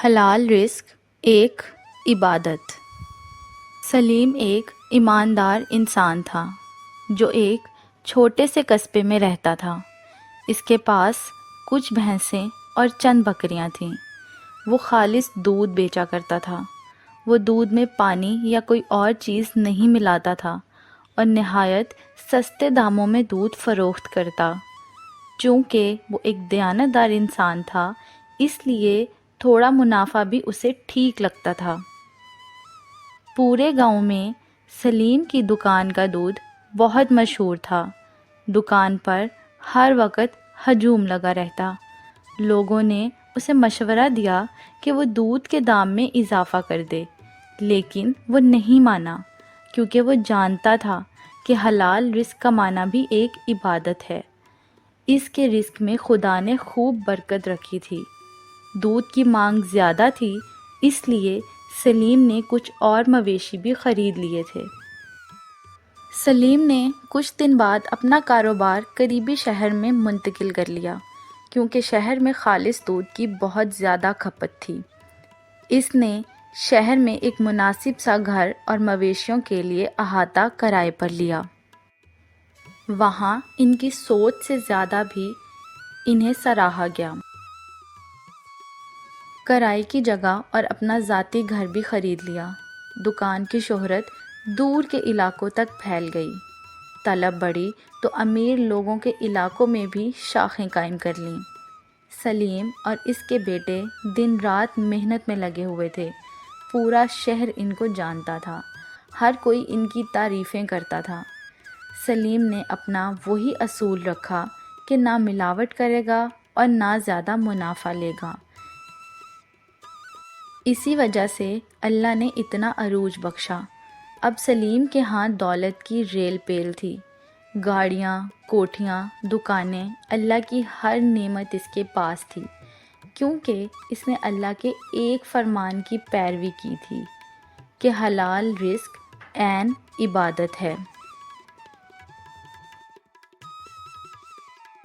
حلال رزق ایک عبادت۔ سلیم ایک ایماندار انسان تھا جو ایک چھوٹے سے قصبے میں رہتا تھا۔ اس کے پاس کچھ بھینسیں اور چند بکریاں تھیں۔ وہ خالص دودھ بیچا کرتا تھا۔ وہ دودھ میں پانی یا کوئی اور چیز نہیں ملاتا تھا اور نہایت سستے داموں میں دودھ فروخت کرتا۔ چونکہ وہ ایک دیانتدار انسان تھا، اس لیے تھوڑا منافع بھی اسے ٹھیک لگتا تھا۔ پورے گاؤں میں سلیم کی دکان کا دودھ بہت مشہور تھا۔ دکان پر ہر وقت ہجوم لگا رہتا۔ لوگوں نے اسے مشورہ دیا کہ وہ دودھ کے دام میں اضافہ کر دے، لیکن وہ نہیں مانا، کیونکہ وہ جانتا تھا کہ حلال رزق کمانا بھی ایک عبادت ہے۔ اس کے رزق میں خدا نے خوب برکت رکھی تھی۔ دودھ کی مانگ زیادہ تھی، اس لیے سلیم نے کچھ اور مویشی بھی خرید لیے تھے۔ سلیم نے کچھ دن بعد اپنا کاروبار قریبی شہر میں منتقل کر لیا، کیونکہ شہر میں خالص دودھ کی بہت زیادہ کھپت تھی۔ اس نے شہر میں ایک مناسب سا گھر اور مویشیوں کے لیے احاطہ کرائے پر لیا۔ وہاں ان کی سوچ سے زیادہ بھی انہیں سراہا گیا۔ کرائے کی جگہ اور اپنا ذاتی گھر بھی خرید لیا۔ دکان کی شہرت دور کے علاقوں تک پھیل گئی۔ طلب بڑھی تو امیر لوگوں کے علاقوں میں بھی شاخیں قائم کر لیں۔ سلیم اور اس کے بیٹے دن رات محنت میں لگے ہوئے تھے۔ پورا شہر ان کو جانتا تھا۔ ہر کوئی ان کی تعریفیں کرتا تھا۔ سلیم نے اپنا وہی اصول رکھا کہ نہ ملاوٹ کرے گا اور نہ زیادہ منافع لے گا۔ اسی وجہ سے اللہ نے اتنا عروج بخشا۔ اب سلیم کے ہاں دولت کی ریل پیل تھی۔ گاڑیاں، کوٹھیاں، دکانیں، اللہ کی ہر نعمت اس کے پاس تھی، کیونکہ اس نے اللہ کے ایک فرمان کی پیروی کی تھی کہ حلال رزق عین عبادت ہے۔